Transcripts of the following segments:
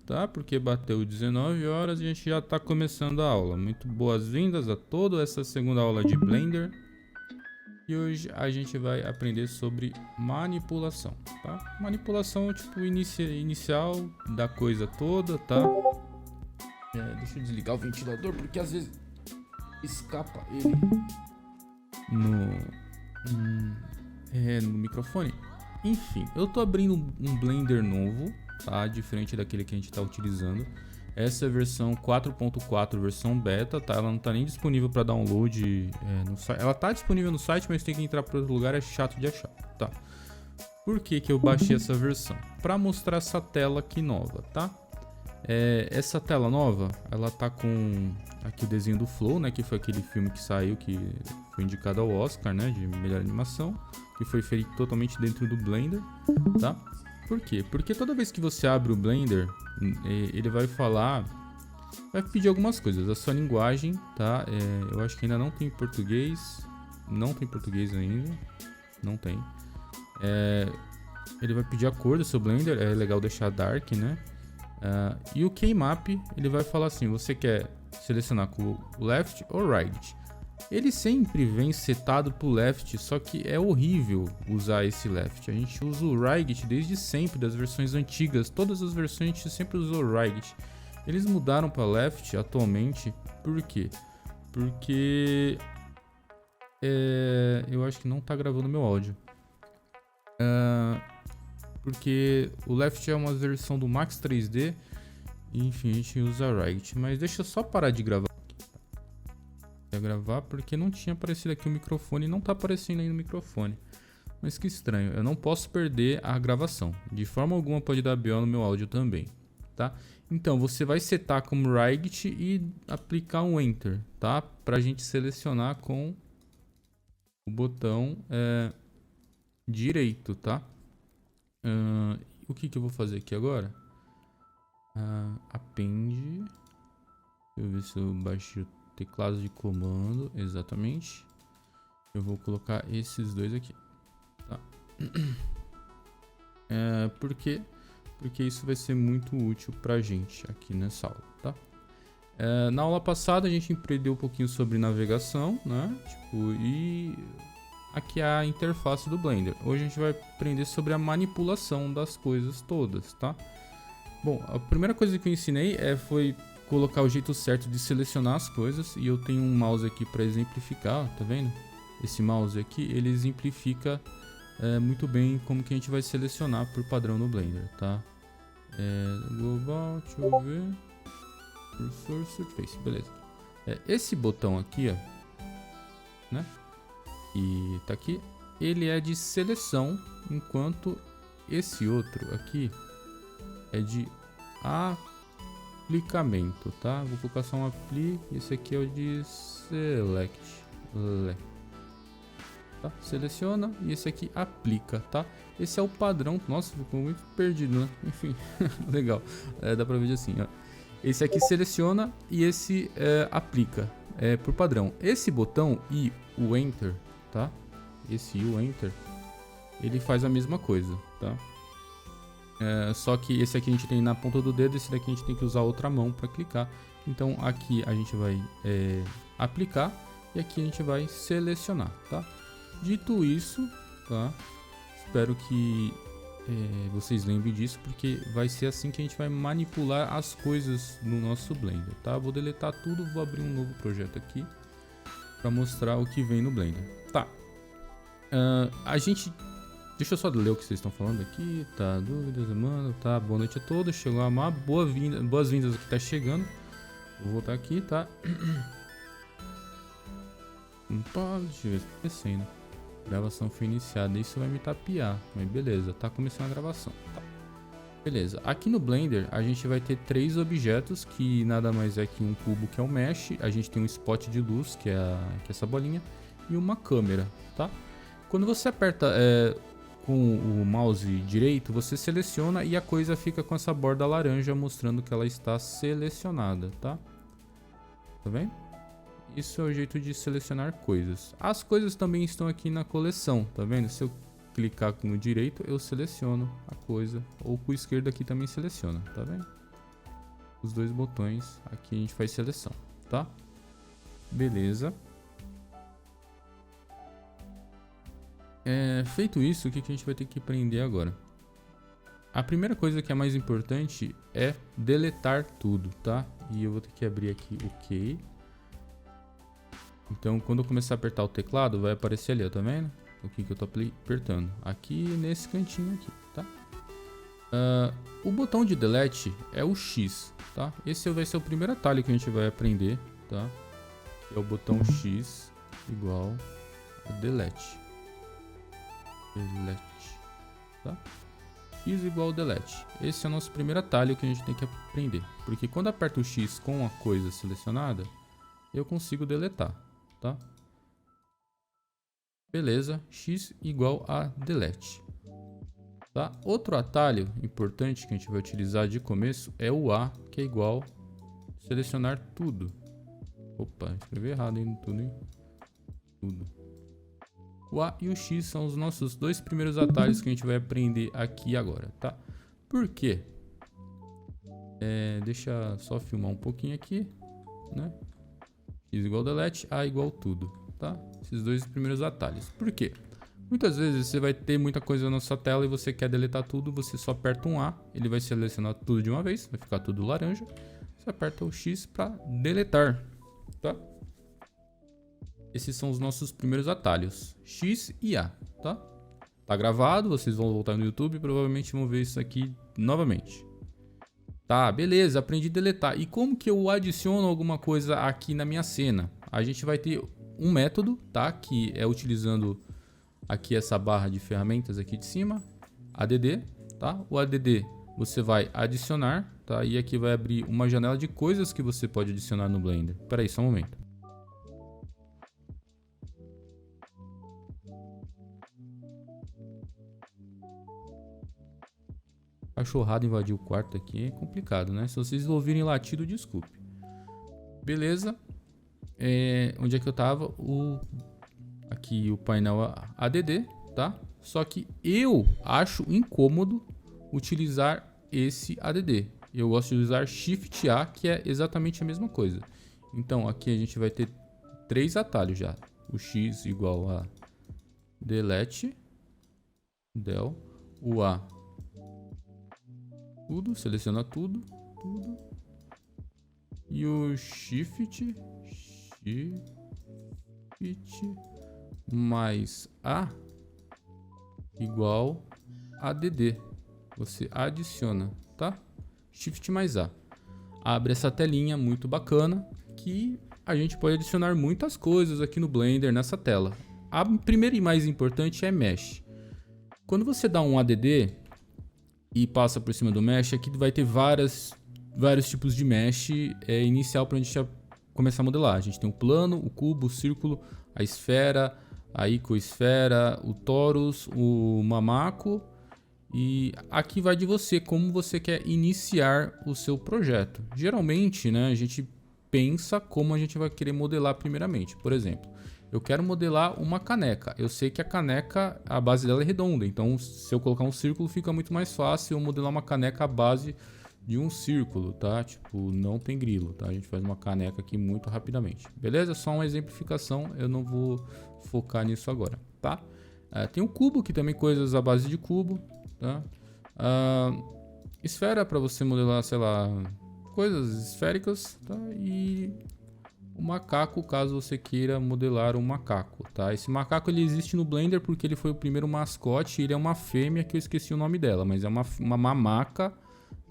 tá? Porque bateu 19 horas e a gente já tá começando a aula. Muito boas-vindas a toda essa segunda aula de Blender. E hoje a gente vai aprender sobre manipulação, tá? Manipulação tipo inicial da coisa toda, tá? Deixa eu desligar o ventilador porque às vezes escapa ele no microfone. Enfim, eu tô abrindo um Blender novo, tá? Diferente daquele que a gente tá utilizando. Essa é a versão 4.4, versão beta, tá? Ela não tá nem disponível para download no site. Ela tá disponível no site, mas tem que entrar para outro lugar, é chato de achar, tá? Por que que eu baixei essa versão? Para mostrar essa tela aqui nova, tá? Essa tela nova, ela tá com aqui o desenho do Flow, né? Que foi aquele filme que saiu, que foi indicado ao Oscar, né? De melhor animação, que foi feito totalmente dentro do Blender, tá? Por quê? Porque toda vez que você abre o Blender, ele vai falar, vai pedir algumas coisas, a sua linguagem, tá? Eu acho que ainda não tem português, não tem português ainda, não tem. Ele vai pedir a cor do seu Blender, é legal deixar dark, né? E o keymap, ele vai falar assim, você quer selecionar com o left ou right? Ele sempre vem setado pro left, só que é horrível usar esse left. A gente usa o right desde sempre, das versões antigas. Todas as versões a gente sempre usou o right. Eles mudaram para left atualmente, por quê? Porque eu acho que não tá gravando meu áudio. Porque o left é uma versão do Max 3D, e, enfim, a gente usa right. Mas deixa eu só parar de gravar. Gravar porque não tinha aparecido aqui o microfone e não tá aparecendo aí no microfone. Mas que estranho, eu não posso perder a gravação. De forma alguma pode dar BO no meu áudio também, tá? Então você vai setar como right e aplicar um enter, tá? Pra gente selecionar com o botão direito, tá? O que que eu vou fazer aqui agora? Append. Deixa eu ver se eu baixei o teclado de comando, exatamente. Eu vou colocar esses dois aqui, tá? Por quê? Porque isso vai ser muito útil pra gente aqui nessa aula, tá? Na aula passada a gente aprendeu um pouquinho sobre navegação, né? E aqui é a interface do Blender. Hoje a gente vai aprender sobre a manipulação das coisas todas, tá? Bom, a primeira coisa que eu ensinei foi colocar o jeito certo de selecionar as coisas, e eu tenho um mouse aqui para exemplificar, tá vendo? Esse mouse aqui, ele exemplifica muito bem como que a gente vai selecionar por padrão no Blender, tá? Global, deixa eu ver, Cursor Surface, beleza. Esse botão aqui, ó, né? E tá aqui, ele é de seleção, enquanto esse outro aqui é de aplicamento, tá? Vou colocar só um apply. Esse aqui é o de select, tá? Seleciona, e esse aqui aplica, tá? Esse é o padrão. Nossa, ficou muito perdido, né? Enfim, legal. Dá pra ver assim, ó. Esse aqui seleciona e esse aplica, por padrão. Esse botão e o enter, tá? Esse e o enter, ele faz a mesma coisa, tá? Só que esse aqui a gente tem na ponta do dedo, esse daqui a gente tem que usar a outra mão para clicar. Então aqui a gente vai aplicar e aqui a gente vai selecionar, tá? Dito isso, tá? Espero que vocês lembrem disso, porque vai ser assim que a gente vai manipular as coisas no nosso Blender, tá? Vou deletar tudo, vou abrir um novo projeto aqui para mostrar o que vem no Blender, tá? Deixa eu só ler o que vocês estão falando aqui, tá? Dúvidas, mano, tá? Boa noite a todos, chegou a Amar, boas-vindas ao que tá chegando. Vou voltar aqui, tá? Deixa eu ver se tá acontecendo. Gravação foi iniciada, isso vai me tapear, mas beleza, tá começando a gravação, tá? Beleza, aqui no Blender a gente vai ter 3 objetos, que nada mais é que um cubo, que é o mesh, a gente tem um spot de luz, que é essa bolinha, e uma câmera, tá? Quando você aperta com o mouse direito, você seleciona e a coisa fica com essa borda laranja mostrando que ela está selecionada, tá? Tá vendo? Isso é o jeito de selecionar coisas. As coisas também estão aqui na coleção, tá vendo? Se eu clicar no direito, eu seleciono a coisa, ou com o esquerdo aqui também seleciona, tá vendo? os dois botões, aqui a gente faz seleção, tá? Beleza. Feito isso, o que a gente vai ter que aprender agora? A primeira coisa que é mais importante é deletar tudo, tá? E eu vou ter que abrir aqui o OK. Então, quando eu começar a apertar o teclado, vai aparecer ali, ó, tá vendo? O que eu tô apertando. Aqui nesse cantinho aqui, tá? O botão de delete é o X, tá? Esse vai ser o primeiro atalho que a gente vai aprender, tá? É o botão X igual a delete. Delete, tá? X igual delete. Esse é o nosso primeiro atalho que a gente tem que aprender. Porque quando aperto o X com a coisa selecionada, eu consigo deletar, tá? Beleza, X igual a delete. Tá? Outro atalho importante que a gente vai utilizar de começo é o A, que é igual selecionar tudo. Opa, escrevi errado ainda tudo, hein? Tudo. O A e o X são os nossos dois primeiros atalhos que a gente vai aprender aqui agora, tá? Por quê? Deixa só filmar um pouquinho aqui, né? X igual delete, A igual tudo, tá? Esses dois primeiros atalhos. Por quê? Muitas vezes você vai ter muita coisa na sua tela e você quer deletar tudo, você só aperta um A, ele vai selecionar tudo de uma vez, vai ficar tudo laranja. Você aperta o X para deletar, tá? Esses são os nossos primeiros atalhos, X e A, tá? Tá gravado, vocês vão voltar no YouTube e provavelmente vão ver isso aqui novamente. Tá, beleza, aprendi a deletar. E como que eu adiciono alguma coisa aqui na minha cena? A gente vai ter um método, tá? Que é utilizando aqui essa barra de ferramentas aqui de cima, ADD, tá? O ADD você vai adicionar, tá? E aqui vai abrir uma janela de coisas que você pode adicionar no Blender. Espera aí, só um momento. Cachorrada invadiu o quarto aqui, é complicado, né? Se vocês ouvirem latido, desculpe. Beleza. Onde é que eu tava? Aqui o painel ADD, tá? Só que eu acho incômodo utilizar esse ADD. Eu gosto de usar Shift A, que é exatamente a mesma coisa. Então aqui a gente vai ter 3 atalhos já. O X igual a delete, del, o A tudo, seleciona tudo. E o Shift mais A igual a ADD. Você adiciona, tá? Shift mais A. Abre essa telinha muito bacana que a gente pode adicionar muitas coisas aqui no Blender nessa tela. A primeira e mais importante é Mesh. Quando você dá um ADD e passa por cima do Mesh, aqui vai ter vários tipos de Mesh inicial para a gente começar a modelar. A gente tem o plano, o cubo, o círculo, a esfera, a icoesfera, o torus, o mamaco. E aqui vai de você, como você quer iniciar o seu projeto. Geralmente, né, a gente pensa como a gente vai querer modelar primeiramente. Por exemplo, eu quero modelar uma caneca. Eu sei que a caneca, a base dela é redonda. Então, se eu colocar um círculo, fica muito mais fácil eu modelar uma caneca à base de um círculo, tá? Tipo, não tem grilo, tá? A gente faz uma caneca aqui muito rapidamente. Beleza? Só uma exemplificação. Eu não vou focar nisso agora, tá? Tem o cubo, que também coisas à base de cubo, tá? Esfera para você modelar, sei lá, coisas esféricas, tá? E o macaco, caso você queira modelar um macaco, tá? Esse macaco ele existe no Blender porque ele foi o primeiro mascote. Ele é uma fêmea que eu esqueci o nome dela, mas é uma mamaca,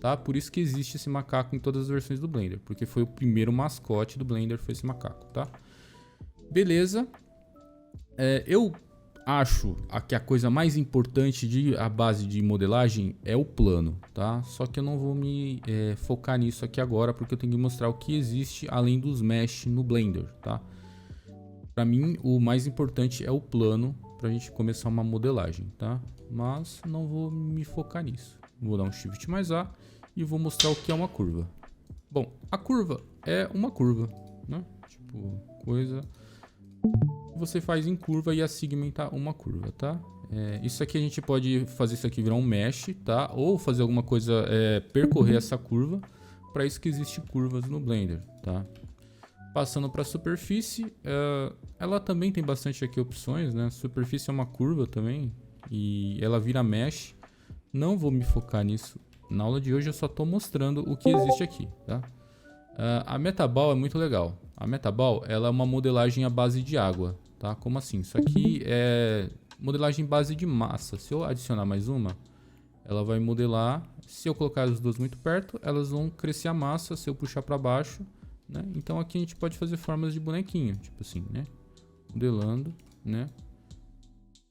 tá? Por isso que existe esse macaco em todas as versões do Blender, porque foi o primeiro mascote do Blender, foi esse macaco, tá? Beleza. Eu acho que a coisa mais importante a base de modelagem é o plano, tá? Só que eu não vou me focar nisso aqui agora, porque eu tenho que mostrar o que existe além dos mesh no Blender, tá? Para mim, o mais importante é o plano para a gente começar uma modelagem, tá? Mas não vou me focar nisso. Vou dar um Shift mais A e vou mostrar o que é uma curva. Bom, a curva é uma curva, né? Tipo, coisa você faz em curva e segmentar uma curva, tá? Isso aqui a gente pode fazer isso aqui virar um mesh, tá? Ou fazer alguma coisa, percorrer essa curva. para isso que existe curvas no Blender, tá? Passando para a superfície, ela também tem bastante aqui opções, né? Superfície é uma curva também e ela vira mesh. Não vou me focar nisso na aula de hoje, eu só estou mostrando o que existe aqui, tá? A Metaball é muito legal. A Metaball, ela é uma modelagem à base de água, tá? Como assim? Isso aqui é modelagem base de massa. Se eu adicionar mais uma, ela vai modelar. Se eu colocar as duas muito perto, elas vão crescer a massa. Se eu puxar para baixo, né? Então aqui a gente pode fazer formas de bonequinho, tipo assim, né? Modelando, né?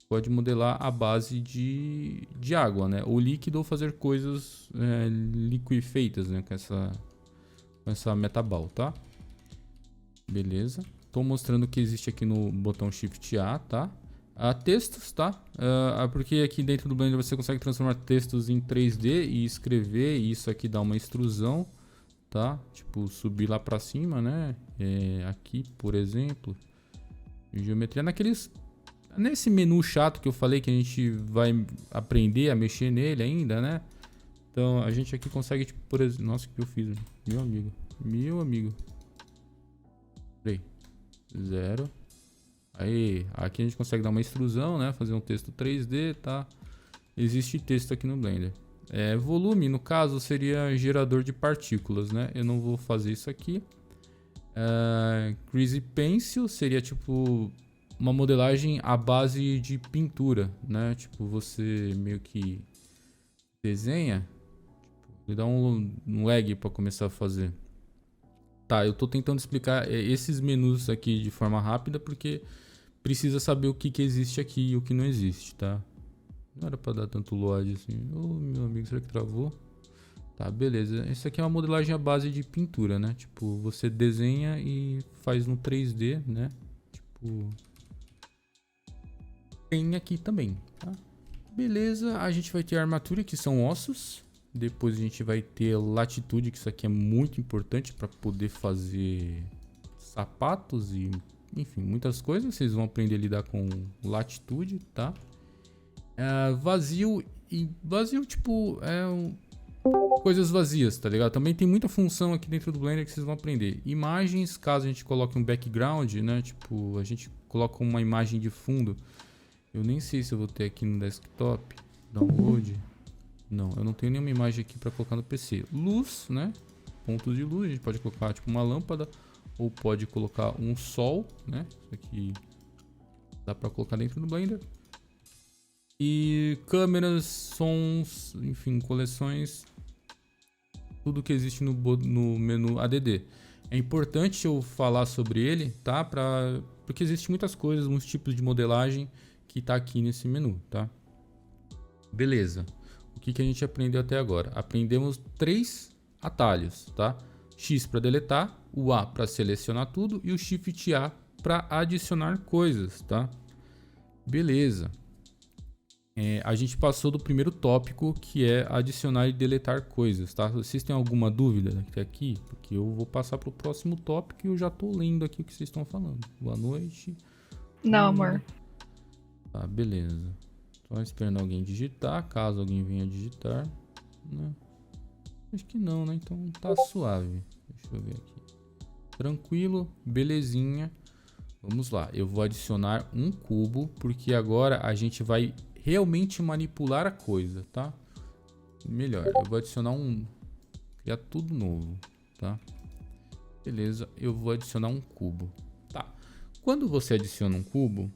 Pode modelar a base de água, né? Ou líquido, ou fazer coisas liquefeitas, né? Com essa Metaball, tá? Beleza. Tô mostrando o que existe aqui no botão Shift A, tá? Textos, tá? Porque aqui dentro do Blender você consegue transformar textos em 3D e escrever, e isso aqui dá uma extrusão, tá? Tipo, subir lá pra cima, né? Aqui, por exemplo, geometria nesse menu chato que eu falei que a gente vai aprender a mexer nele ainda, né? Então, a gente aqui consegue, tipo, por exemplo... Nossa, o que eu fiz? Meu amigo. Peraí. 0. Aí, aqui a gente consegue dar uma extrusão, né? Fazer um texto 3D, tá? Existe texto aqui no Blender. Volume, no caso, seria gerador de partículas, né? Eu não vou fazer isso aqui. Greasy Pencil seria, tipo, uma modelagem à base de pintura, né? Tipo, você meio que desenha... Ele dá um lag para começar a fazer. Tá, eu tô tentando explicar esses menus aqui de forma rápida porque precisa saber o que existe aqui e o que não existe, tá? Não era para dar tanto load assim. Ô, meu amigo, será que travou? Tá, beleza. Isso aqui é uma modelagem à base de pintura, né? Tipo, você desenha e faz no 3D, né? Tipo... Tem aqui também, tá? Beleza, a gente vai ter a armatura, que são ossos. Depois a gente vai ter latitude, que isso aqui é muito importante para poder fazer sapatos e, enfim, muitas coisas. Vocês vão aprender a lidar com latitude, tá? Vazio, tipo, coisas vazias, tá ligado? Também tem muita função aqui dentro do Blender que vocês vão aprender. Imagens, caso a gente coloque um background, né? Tipo, a gente coloca uma imagem de fundo. Eu nem sei se eu vou ter aqui no desktop. Download. Não, eu não tenho nenhuma imagem aqui para colocar no PC. Luz, né? Pontos de luz, a gente pode colocar tipo uma lâmpada ou pode colocar um sol, né? Isso aqui dá para colocar dentro do Blender. E câmeras, sons, enfim, coleções, tudo que existe no menu ADD. É importante eu falar sobre ele, tá? Porque existem muitas coisas, muitos tipos de modelagem que tá aqui nesse menu, tá? Beleza. O que a gente aprendeu até agora? Aprendemos 3 atalhos, tá? X para deletar, o A para selecionar tudo e o Shift A para adicionar coisas, tá? Beleza. A gente passou do primeiro tópico, que é adicionar e deletar coisas, tá? Vocês têm alguma dúvida até aqui? Porque eu vou passar para o próximo tópico e eu já tô lendo aqui o que vocês estão falando. Boa noite. Não, amor. Tá, beleza. Só esperando alguém digitar, caso alguém venha digitar, né? Acho que não, né? Então tá suave. Deixa eu ver aqui. Tranquilo, belezinha. Vamos lá, eu vou adicionar um cubo, porque agora a gente vai realmente manipular a coisa, tá? Melhor, eu vou adicionar criar tudo novo, tá? Beleza, eu vou adicionar um cubo, tá? Quando você adiciona um cubo,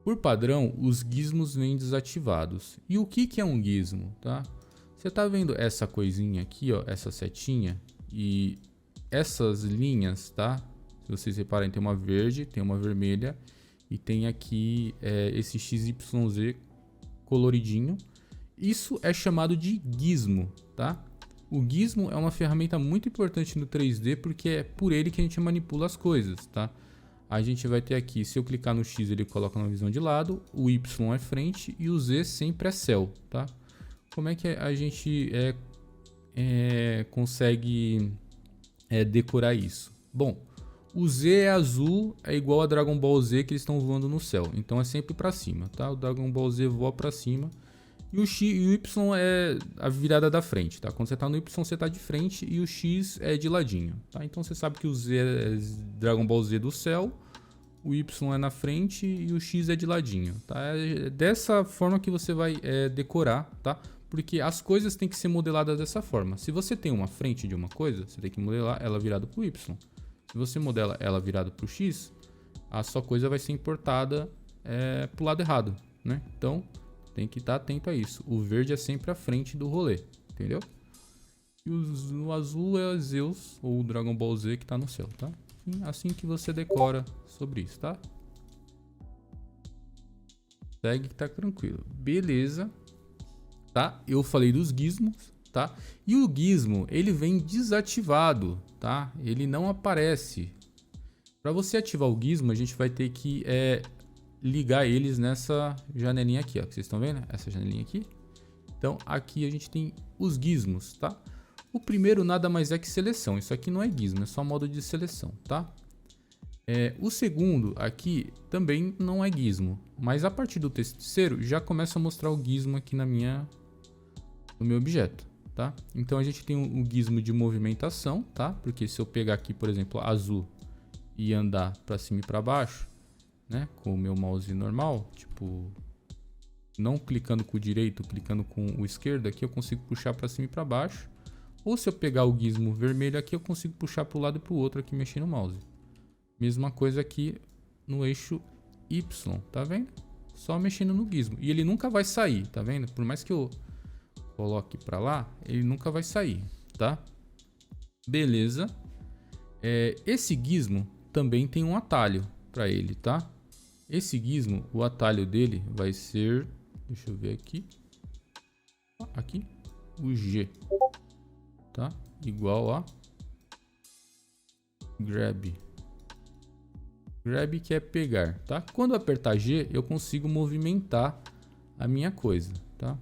por padrão, os gizmos vêm desativados. E o que é um gizmo, tá? Você tá vendo essa coisinha aqui, ó, essa setinha e essas linhas, tá? Se vocês repararem, tem uma verde, tem uma vermelha e tem aqui esse XYZ coloridinho. Isso é chamado de gizmo, tá? O gizmo é uma ferramenta muito importante no 3D porque é por ele que a gente manipula as coisas, tá? A gente vai ter aqui, se eu clicar no X, ele coloca na visão de lado, o Y é frente e o Z sempre é céu, tá? Como é que a gente consegue decorar isso? Bom, o Z é azul, é igual a Dragon Ball Z que eles estão voando no céu, então é sempre para cima, tá? O Dragon Ball Z voa para cima E o X e o Y é a virada da frente, tá? Quando você tá no Y, você tá de frente e o X é de ladinho, tá? Então você sabe que o Z é Dragon Ball Z do céu, o Y é na frente e o X é de ladinho, tá? É dessa forma que você vai decorar, tá? Porque as coisas têm que ser modeladas dessa forma. Se você tem uma frente de uma coisa, você tem que modelar ela virada pro Y. Se você modela ela virada pro X, a sua coisa vai ser importada pro lado errado, né? Então tem que estar atento a isso. O verde é sempre à frente do rolê, entendeu? E o azul é Zeus, ou o Dragon Ball Z que tá no céu, tá? E assim que você decora sobre isso, tá? Segue que tá tranquilo. Beleza. Tá? Eu falei dos gizmos, tá? E o gizmo, ele vem desativado, tá? Ele não aparece. Para você ativar o gizmo, a gente vai ter que ligar eles nessa janelinha aqui, ó, que vocês estão vendo? Essa janelinha aqui. Então, aqui a gente tem os gizmos, tá? O primeiro nada mais é que seleção. Isso aqui não é gizmo, é só modo de seleção, tá? O segundo aqui também não é gizmo, mas a partir do terceiro já começa a mostrar o gizmo aqui no meu objeto, tá? Então a gente tem o gizmo de movimentação, tá? Porque se eu pegar aqui, por exemplo, azul e andar para cima e para baixo, né, com o meu mouse normal, tipo, não clicando com o direito, clicando com o esquerdo, aqui eu consigo puxar para cima e para baixo. Ou se eu pegar o gizmo vermelho aqui, eu consigo puxar para o lado e para o outro aqui mexendo no mouse. Mesma coisa aqui no eixo Y, tá vendo? Só mexendo no gizmo. E ele nunca vai sair, tá vendo? Por mais que eu coloque para lá, ele nunca vai sair, tá? Beleza. Esse gizmo também tem um atalho para ele, tá? Esse gizmo, o atalho dele vai ser, deixa eu ver aqui, o G, tá? Igual a grab. Grab que é pegar, tá? Quando eu apertar G, eu consigo movimentar a minha coisa, tá?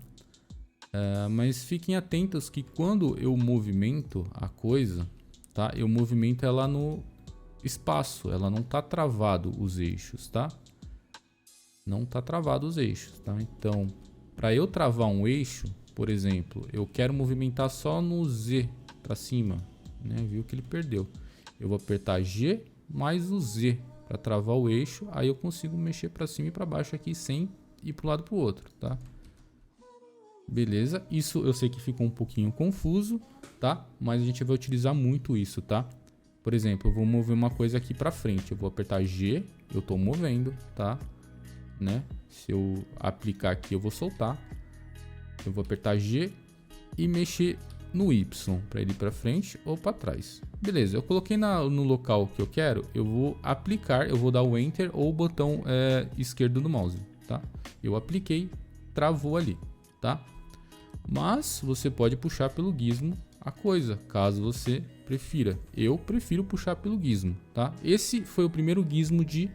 Mas fiquem atentos que quando eu movimento a coisa, tá? Eu movimento ela no espaço, ela não tá travado os eixos, tá? Não tá travado os eixos, tá? Então, para eu travar um eixo, por exemplo, eu quero movimentar só no Z para cima, né? Viu que ele perdeu. Eu vou apertar G mais o Z para travar o eixo, aí eu consigo mexer para cima e para baixo aqui sem ir para o lado para o outro, tá? Beleza? Isso eu sei que ficou um pouquinho confuso, tá? Mas a gente vai utilizar muito isso, tá? Por exemplo, eu vou mover uma coisa aqui para frente, eu vou apertar G, eu estou movendo, tá? Né? Se eu aplicar aqui, eu vou soltar. Eu vou apertar G e mexer no Y para ele ir para frente ou para trás. Beleza, eu coloquei no local que eu quero, eu vou aplicar, eu vou dar o Enter ou o botão esquerdo do mouse, tá? Eu apliquei, travou ali, tá? Mas você pode puxar pelo gizmo a coisa, caso você prefira. Eu prefiro puxar pelo gizmo, tá? Esse foi o primeiro gizmo de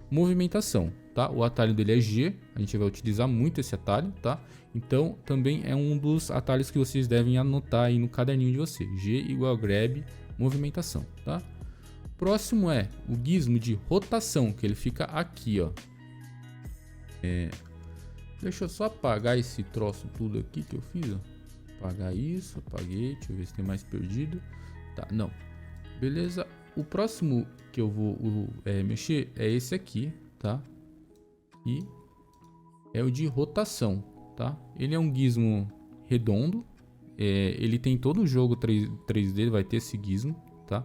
movimentação, tá? O atalho dele é G, a gente vai utilizar muito esse atalho, tá? Então também é um dos atalhos que vocês devem anotar aí no caderninho de você. G igual grab, movimentação, tá? Próximo é o gizmo de rotação, que ele fica aqui, ó. Deixa eu só apagar esse troço tudo aqui que eu fiz, ó. Apagar isso, apaguei, deixa eu ver se tem mais perdido. Tá, não. Beleza, o próximo que eu vou mexer é esse aqui, tá? E é o de rotação, tá? Ele é um gizmo redondo, ele tem todo o jogo 3D, vai ter esse gizmo, tá?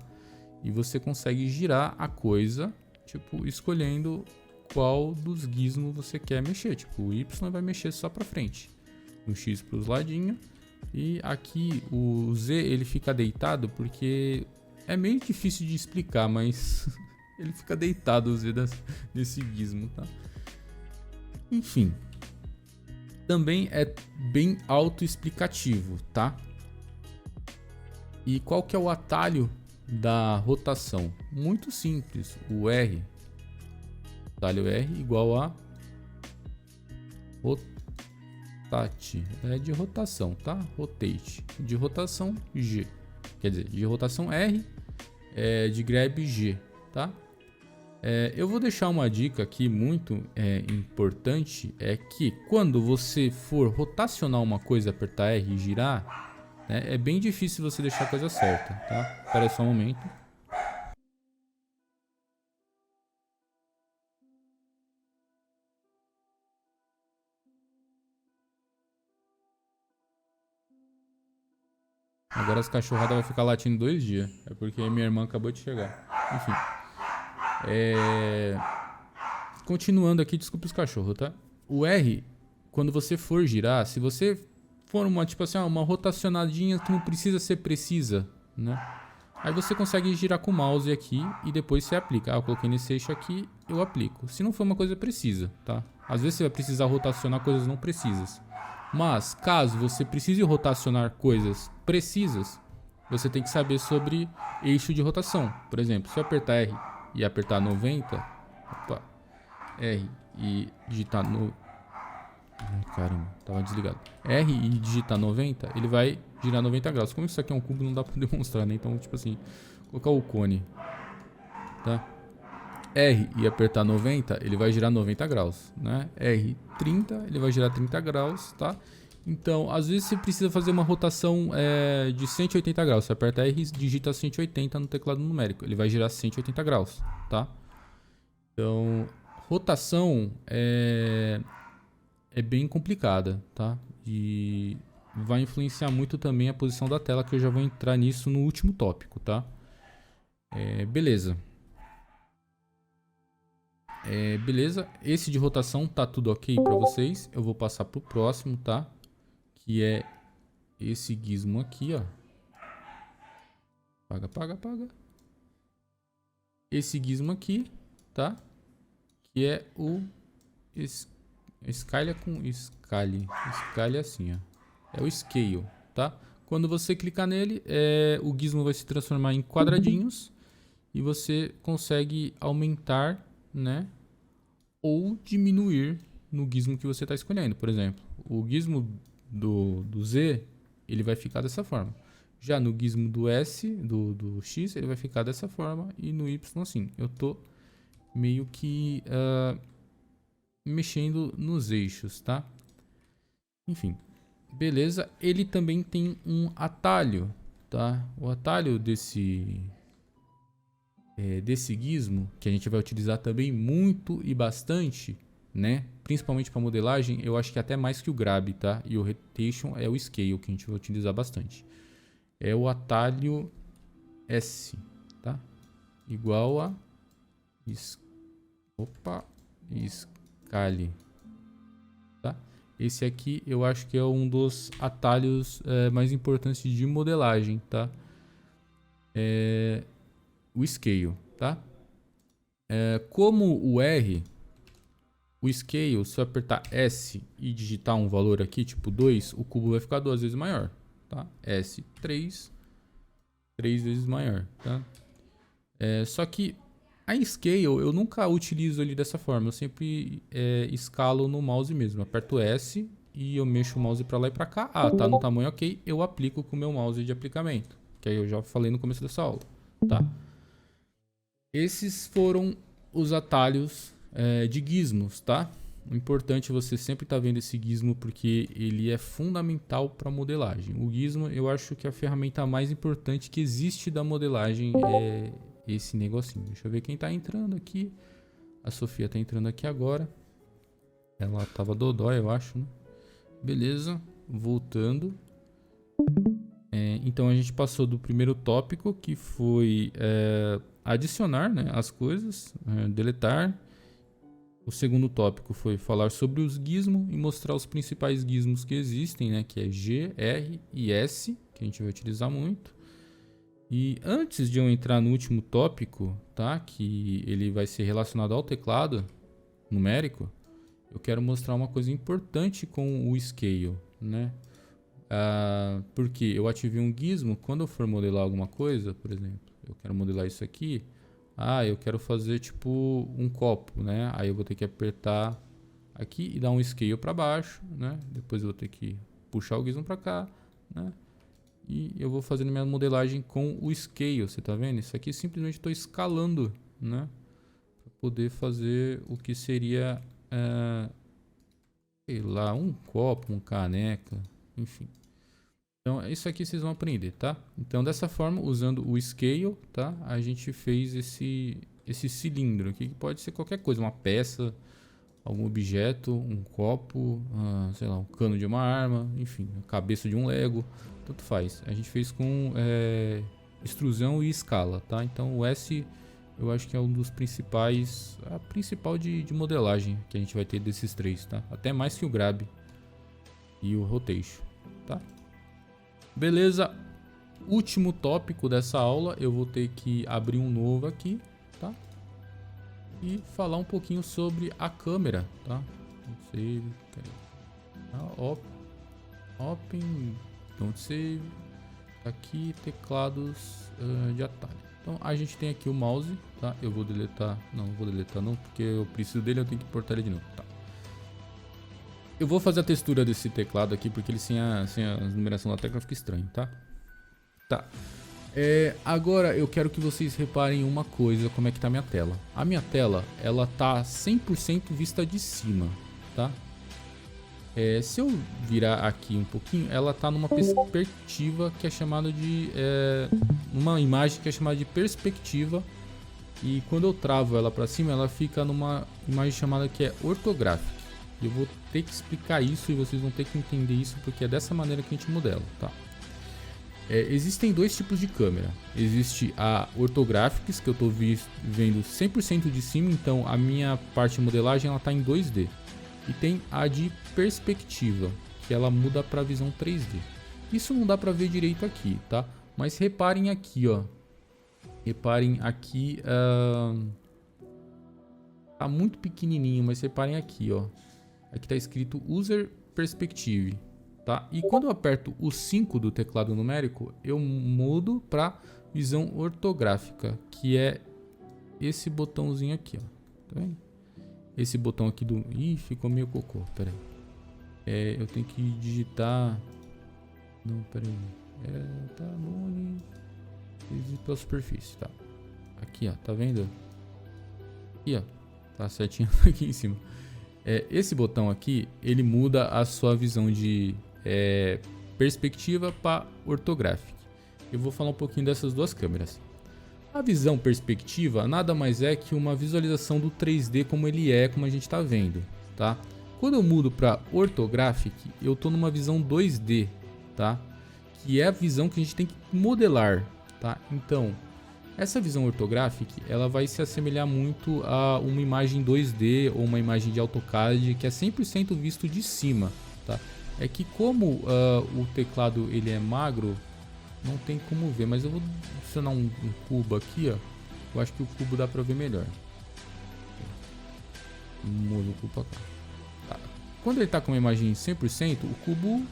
E você consegue girar a coisa, tipo, escolhendo qual dos gizmos você quer mexer. Tipo, o Y vai mexer só para frente, o X para os ladinhos, e aqui o Z ele fica deitado porque é meio difícil de explicar, mas ele fica deitado o Z desse gizmo, tá? Enfim, também é bem autoexplicativo, tá? E qual que é o atalho da rotação? Muito simples, o R, atalho R igual a rotate, é de rotação, tá? Rotate, de rotação G, quer dizer, de rotação R, de grab G, tá? Eu vou deixar uma dica aqui muito importante, é que quando você for rotacionar uma coisa, apertar R e girar, né, é bem difícil você deixar a coisa certa, tá? Espera aí só um momento. Agora as cachorradas vão ficar latindo 2 dias. É porque minha irmã acabou de chegar. Enfim. Continuando aqui, desculpa os cachorros, tá? O R, quando você for girar, se você for uma, tipo assim, uma rotacionadinha que não precisa ser precisa, né? Aí você consegue girar com o mouse aqui e depois você aplica. Eu coloquei nesse eixo aqui, eu aplico. Se não for uma coisa precisa, tá? Às vezes você vai precisar rotacionar coisas não precisas. Mas, caso você precise rotacionar coisas precisas, você tem que saber sobre eixo de rotação. Por exemplo, se eu apertar R e apertar 90... Opa, R e digitar no... Ai, caramba, tava desligado. R e digitar 90, ele vai girar 90 graus. Como isso aqui é um cubo, não dá pra demonstrar, né? Então, tipo assim, colocar o cone, tá? R e apertar 90, ele vai girar 90 graus, né? R 30, ele vai girar 30 graus, tá? Então, às vezes você precisa fazer uma rotação de 180 graus. Você aperta R e digita 180 no teclado numérico. Ele vai girar 180 graus, tá? Então, rotação é bem complicada, tá? E vai influenciar muito também a posição da tela, que eu já vou entrar nisso no último tópico, tá? Beleza. Beleza, esse de rotação tá tudo ok para vocês. Eu vou passar pro próximo, tá? Que é esse gizmo aqui, ó. Paga. Esse gizmo aqui, tá? Que é o Scale com Scale. Scale assim, ó. É o Scale, tá? Quando você clicar nele, o gizmo vai se transformar em quadradinhos e você consegue aumentar, né? Ou diminuir no gizmo que você está escolhendo. Por exemplo, o gizmo do Z, ele vai ficar dessa forma. Já no gizmo do S, do X, ele vai ficar dessa forma. E no Y, assim. Eu tô meio que mexendo nos eixos, tá? Enfim, beleza. Ele também tem um atalho, tá? O atalho desse gizmo, que a gente vai utilizar também muito e bastante, né? Principalmente para modelagem, eu acho que até mais que o Grab, tá? E o Rotation é o Scale, que a gente vai utilizar bastante. É o atalho S, tá? Igual a Scale, tá? Esse aqui eu acho que é um dos atalhos mais importantes de modelagem, tá? O Scale, tá? Como o R, o Scale, se eu apertar S e digitar um valor aqui, tipo 2, o cubo vai ficar 2 vezes maior, tá? S, 3 vezes maior, tá? Só que a Scale eu nunca utilizo ele dessa forma, eu sempre escalo no mouse mesmo. Aperto S e eu mexo o mouse para lá e para cá. Ah, tá no tamanho ok, eu aplico com o meu mouse de aplicamento, que aí eu já falei no começo dessa aula, tá? Esses foram os atalhos de gizmos, tá? O importante é você sempre estar vendo esse gizmo porque ele é fundamental para modelagem. O gizmo, eu acho que é a ferramenta mais importante que existe da modelagem é esse negocinho. Deixa eu ver quem está entrando aqui. A Sofia está entrando aqui agora. Ela estava dodói, eu acho, né? Beleza, voltando. Então a gente passou do primeiro tópico, que foi adicionar, né, as coisas, deletar. O segundo tópico foi falar sobre os gizmos e mostrar os principais gizmos que existem, né, que é G, R e S, que a gente vai utilizar muito. E antes de eu entrar no último tópico, tá, que ele vai ser relacionado ao teclado numérico, eu quero mostrar uma coisa importante com o Scale, né? Porque eu ativei um gizmo, quando eu for modelar alguma coisa, por exemplo, eu quero modelar isso aqui, eu quero fazer tipo um copo, né? Aí eu vou ter que apertar aqui e dar um Scale para baixo, né? Depois eu vou ter que puxar o gizmo para cá, né? E eu vou fazendo minha modelagem com o Scale, você tá vendo? Isso aqui simplesmente estou escalando, né? Para poder fazer o que seria, sei lá, um copo, uma caneca, enfim. Então, isso aqui vocês vão aprender, tá? Então, dessa forma, usando o scale, tá? A gente fez esse cilindro aqui, que pode ser qualquer coisa, uma peça, algum objeto, um copo, sei lá, um cano de uma arma, enfim, a cabeça de um Lego, tanto faz. A gente fez com extrusão e escala, tá? Então, o S eu acho que é um dos principais, a principal de modelagem que a gente vai ter desses três, tá? Até mais que o grab e o rotation, tá? Beleza, último tópico dessa aula, eu vou ter que abrir um novo aqui, tá? E falar um pouquinho sobre a câmera, tá? Don't save, open, don't save, aqui teclados de atalho. Então a gente tem aqui o mouse, tá? Eu vou deletar, não vou deletar não, porque eu preciso dele, eu tenho que importar ele de novo, tá? Eu vou fazer a textura desse teclado aqui, porque ele sem a numeração da tecla fica estranho, tá? Tá. Agora eu quero que vocês reparem uma coisa, como é que tá a minha tela. A minha tela, ela tá 100% vista de cima, tá? Se eu virar aqui um pouquinho, ela tá numa perspectiva que é chamada de... uma imagem que é chamada de perspectiva. E quando eu travo ela para cima, ela fica numa imagem chamada que é ortográfica. Eu vou ter que explicar isso e vocês vão ter que entender isso, porque é dessa maneira que a gente modela, tá? Existem dois tipos de câmera. Existe a Orthographics, que eu estou vendo 100% de cima, então a minha parte de modelagem ela está em 2D. E tem a de perspectiva, que ela muda para a visão 3D. Isso não dá para ver direito aqui, tá? Mas reparem aqui, ó. Reparem aqui, tá muito pequenininho, mas reparem aqui, ó. Aqui tá escrito User Perspective. Tá? E quando eu aperto o 5 do teclado numérico, eu mudo para visão ortográfica, que é esse botãozinho aqui, ó. Tá vendo? Esse botão aqui do... Ih, ficou meio cocô, pera aí. Eu tenho que digitar... Não, pera aí. Tá bom. Pela superfície, tá. Aqui, ó, tá vendo? Aqui, ó. Tá certinho aqui em cima. Esse botão aqui, ele muda a sua visão de... perspectiva para ortográfica. Eu vou falar um pouquinho dessas duas câmeras. A visão perspectiva nada mais é que uma visualização do 3D como ele é, como a gente está vendo, tá? Quando eu mudo para ortográfica, eu estou numa visão 2D, tá? Que é a visão que a gente tem que modelar, tá? Então, essa visão ortográfica, ela vai se assemelhar muito a uma imagem 2D ou uma imagem de AutoCAD que é 100% visto de cima, tá? É que como o teclado ele é magro, não tem como ver, mas eu vou adicionar um cubo aqui, ó. Eu acho que o cubo dá pra ver melhor. Mudo o cubo pra cá. Tá. Quando ele tá com uma imagem 100%, o cubo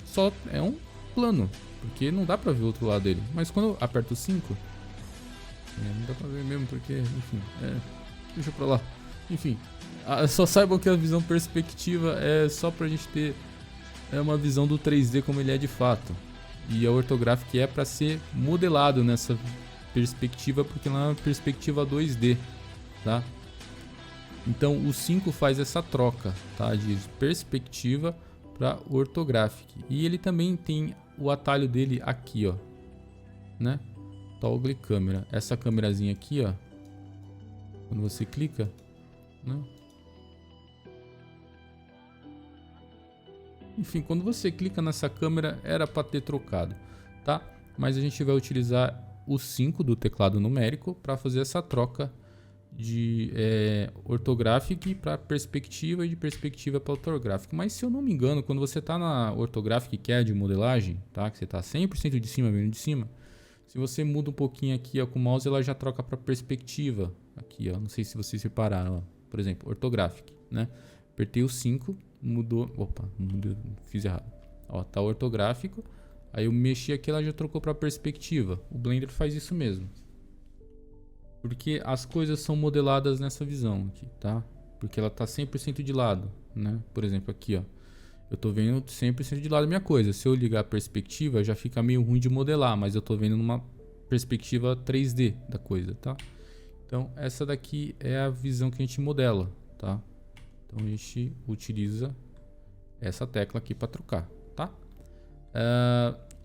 só é um plano, porque não dá pra ver o outro lado dele. Mas quando eu aperto o 5, não dá pra ver mesmo, porque, enfim, deixa pra lá. Enfim, só saibam que a visão perspectiva é só pra gente ter uma visão do 3D como ele é de fato. E a ortográfica é para ser modelado nessa perspectiva, porque não é uma perspectiva 2D, tá? Então o 5 faz essa troca, tá? De perspectiva para ortográfica. E ele também tem o atalho dele aqui, ó, né? Toggle câmera. Essa câmerazinha aqui, ó, quando você clica, né? Enfim, quando você clica nessa câmera, era para ter trocado, tá? Mas a gente vai utilizar o 5 do teclado numérico para fazer essa troca de ortográfica para perspectiva e de perspectiva para ortográfica. Mas se eu não me engano, quando você está na ortográfica, que é de modelagem, tá? Que você está 100% de cima, vendo de cima, se você muda um pouquinho aqui ó, com o mouse, ela já troca para perspectiva. Aqui, ó, não sei se vocês repararam, ó. Por exemplo, ortográfica, né? Apertei o 5, mudou, opa, fiz errado. Ó, tá ortográfico. Aí eu mexi aqui, ela já trocou para perspectiva. O Blender faz isso mesmo. Porque as coisas são modeladas nessa visão aqui, tá? Porque ela tá 100% de lado, né? Por exemplo, aqui, ó. Eu tô vendo 100% de lado a minha coisa. Se eu ligar a perspectiva, já fica meio ruim de modelar, mas eu tô vendo numa perspectiva 3D da coisa, tá? Então, essa daqui é a visão que a gente modela, tá? Então, a gente utiliza essa tecla aqui para trocar, tá?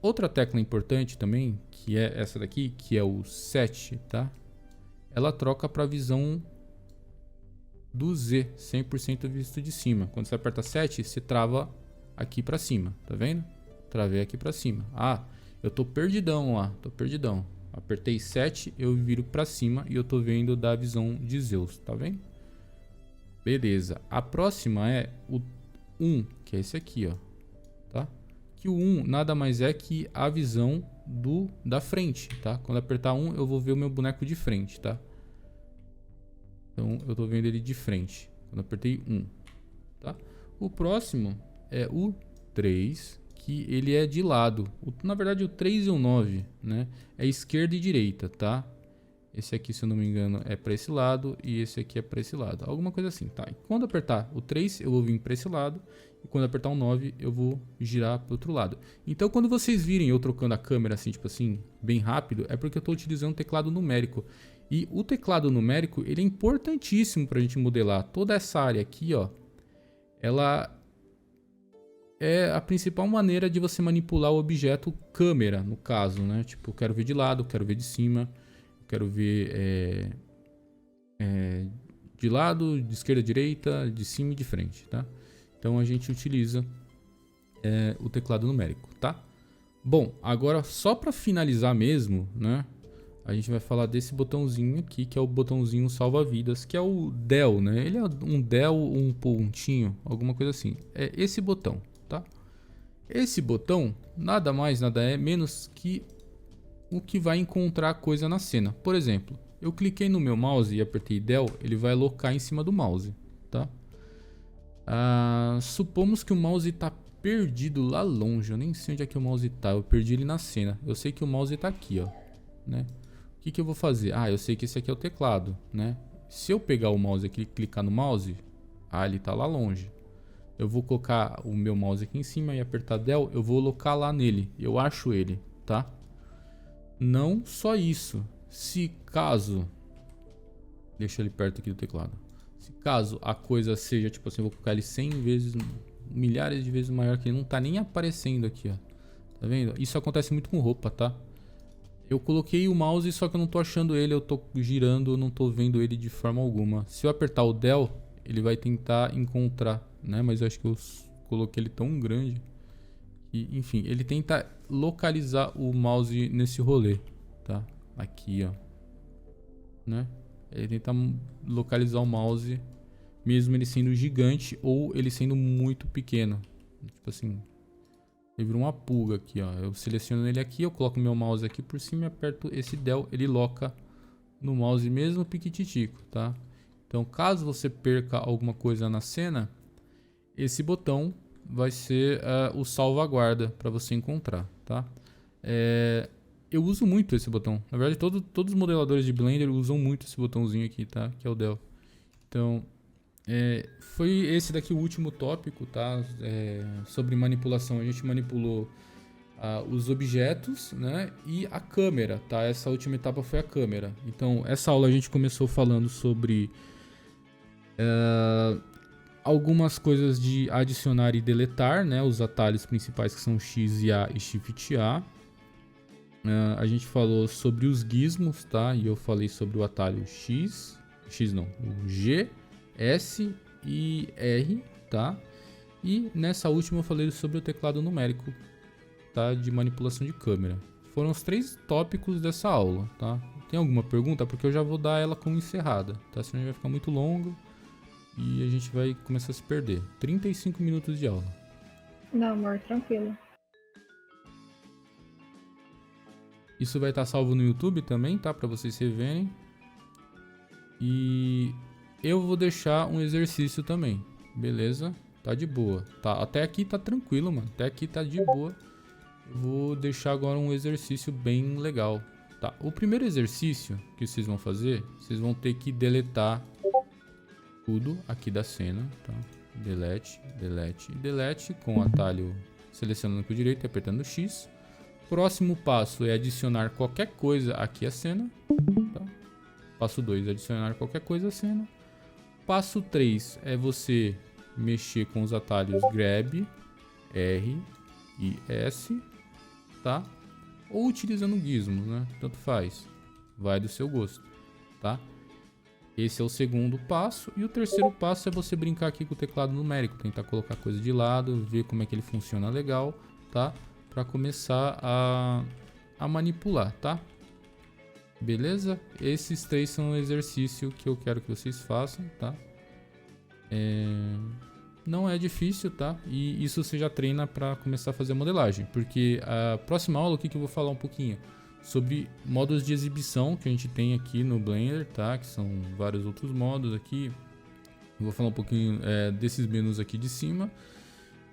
Outra tecla importante também, que é essa daqui, que é o Set, tá? Ela troca para a visão do Z, 100% visto de cima. Quando você aperta 7, você trava aqui para cima, tá vendo? Travei aqui para cima. Ah, eu tô perdidão lá, tô perdidão. Apertei 7, eu viro para cima e eu tô vendo da visão de Zeus, tá vendo? Beleza. A próxima é o 1, que é esse aqui, ó, tá? Que o 1 nada mais é que a visão da frente, tá? Quando apertar 1, eu vou ver o meu boneco de frente, tá? Então, eu tô vendo ele de frente. Quando apertei 1, tá? O próximo é o 3, que ele é de lado. Na verdade, o 3 e o 9, né? É esquerda e direita, tá? Esse aqui, se eu não me engano, é para esse lado e esse aqui é para esse lado. Alguma coisa assim, tá? E quando apertar o 3, eu vou vir para esse lado. E quando apertar o 9, eu vou girar para o outro lado. Então, quando vocês virem eu trocando a câmera assim, tipo assim, bem rápido, é porque eu estou utilizando um teclado numérico. E o teclado numérico, ele é importantíssimo para a gente modelar. Toda essa área aqui, ó, ela é a principal maneira de você manipular o objeto câmera, no caso, né? Tipo, eu quero ver de lado, quero ver de cima, quero ver de lado, de esquerda, direita, de cima e de frente, tá? Então a gente utiliza o teclado numérico, tá? Bom, agora só para finalizar mesmo, né? A gente vai falar desse botãozinho aqui, que é o botãozinho salva-vidas, que é o del, né? Ele é um del, um pontinho, alguma coisa assim. É esse botão, tá? Esse botão nada mais, nada é menos que o que vai encontrar coisa na cena. Por exemplo, eu cliquei no meu mouse e apertei del, ele vai alocar em cima do mouse, tá? Supomos que o mouse está perdido lá longe. Eu nem sei onde é que o mouse está. Eu perdi ele na cena. Eu sei que o mouse está aqui, ó, né? O que eu vou fazer? Eu sei que esse aqui é o teclado, né? Se eu pegar o mouse aqui e clicar no mouse, ele está lá longe. Eu vou colocar o meu mouse aqui em cima e apertar del, eu vou alocar lá nele. Eu acho ele, tá? Não só isso. Se caso... Deixa ele perto aqui do teclado. Se caso a coisa seja, tipo assim, eu vou colocar ele 100 vezes, milhares de vezes maior, que ele não tá nem aparecendo aqui, ó. Tá vendo? Isso acontece muito com roupa, tá? Eu coloquei o mouse, só que eu não tô achando ele, eu tô girando, eu não tô vendo ele de forma alguma. Se eu apertar o del, ele vai tentar encontrar, né? Mas eu acho que eu coloquei ele tão grande. E, enfim, ele tenta localizar o mouse nesse rolê, tá? Aqui, ó. Né? Ele tenta localizar o mouse, mesmo ele sendo gigante ou ele sendo muito pequeno. Tipo assim, ele virou uma pulga aqui, ó. Eu seleciono ele aqui, eu coloco meu mouse aqui por cima e aperto esse del, ele loca no mouse mesmo piquititico, tá? Então, caso você perca alguma coisa na cena, esse botão vai ser o salvaguarda para você encontrar, tá? Eu uso muito esse botão. Na verdade, todos os modeladores de Blender usam muito esse botãozinho aqui, tá? Que é o del. Então, foi esse daqui o último tópico, tá? Sobre manipulação. A gente manipulou os objetos, né? E a câmera, tá? Essa última etapa foi a câmera. Então, essa aula a gente começou falando sobre algumas coisas de adicionar e deletar, né? Os atalhos principais que são X e A e Shift A. A gente falou sobre os gizmos, tá? E eu falei sobre o atalho o G, S e R, tá? E nessa última eu falei sobre o teclado numérico, tá? De manipulação de câmera. Foram os 3 tópicos dessa aula, tá? Tem alguma pergunta? Porque eu já vou dar ela como encerrada, tá? Senão vai ficar muito longo e a gente vai começar a se perder. 35 minutos de aula. Não, amor, tranquilo. Isso vai estar salvo no YouTube também, tá? Pra vocês reverem. E eu vou deixar um exercício também, beleza? Tá de boa. Tá, até aqui tá tranquilo, mano. Até aqui tá de boa. Eu vou deixar agora um exercício bem legal. Tá, o primeiro exercício que vocês vão fazer, vocês vão ter que deletar tudo aqui da cena, tá? Delete, delete, delete com o atalho selecionando com o direito e apertando X. Próximo passo é adicionar qualquer coisa aqui à cena, tá? Passo 2, adicionar qualquer coisa à cena. Passo 3 é você mexer com os atalhos Grab, R e S, tá? Ou utilizando gizmos, né? Tanto faz. Vai do seu gosto, tá? Esse é o segundo passo. E o terceiro passo é você brincar aqui com o teclado numérico. Tentar colocar coisa de lado, ver como é que ele funciona legal, tá? Pra começar a manipular, tá? Beleza? Esses 3 são o exercício que eu quero que vocês façam, tá? Não é difícil, tá? E isso você já treina para começar a fazer a modelagem. Porque a próxima aula, o que eu vou falar um pouquinho? Sobre modos de exibição que a gente tem aqui no Blender, tá? Que são vários outros modos aqui. Eu vou falar um pouquinho desses menus aqui de cima.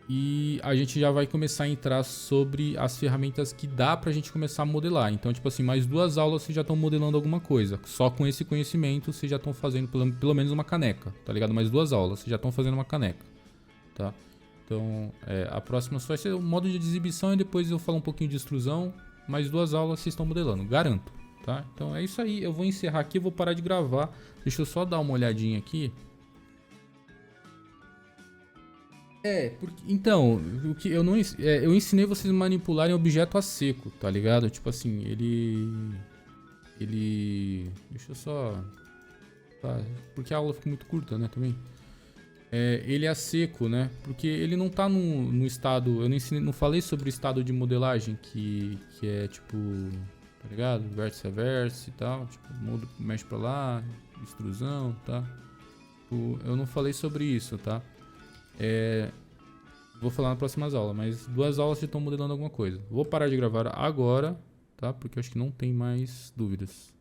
E a gente já vai começar a entrar sobre as ferramentas que dá pra gente começar a modelar. Então, tipo assim, mais 2 aulas vocês já estão modelando alguma coisa. Só com esse conhecimento vocês já estão fazendo pelo menos uma caneca, tá ligado? Mais 2 aulas vocês já estão fazendo uma caneca, tá? Então, a próxima só vai ser o modo de exibição e depois eu falo um pouquinho de extrusão. Mais 2 aulas vocês estão modelando, garanto, tá? Então é isso aí, eu vou encerrar aqui, eu vou parar de gravar. Deixa eu só dar uma olhadinha aqui. Então, o que eu não eu ensinei vocês a manipularem objeto a seco, tá ligado? Tipo assim, deixa eu só, tá, porque a aula fica muito curta, né, também. Ele é a seco, né? Porque ele não tá no estado, eu não falei sobre o estado de modelagem que é tipo, tá ligado? Vértice a vértice e tal, tipo, mexe pra lá, extrusão, tá? Tipo, eu não falei sobre isso, tá? Vou falar nas próximas aulas, mas 2 aulas já estão modelando alguma coisa. Vou parar de gravar agora, tá? Porque eu acho que não tem mais dúvidas.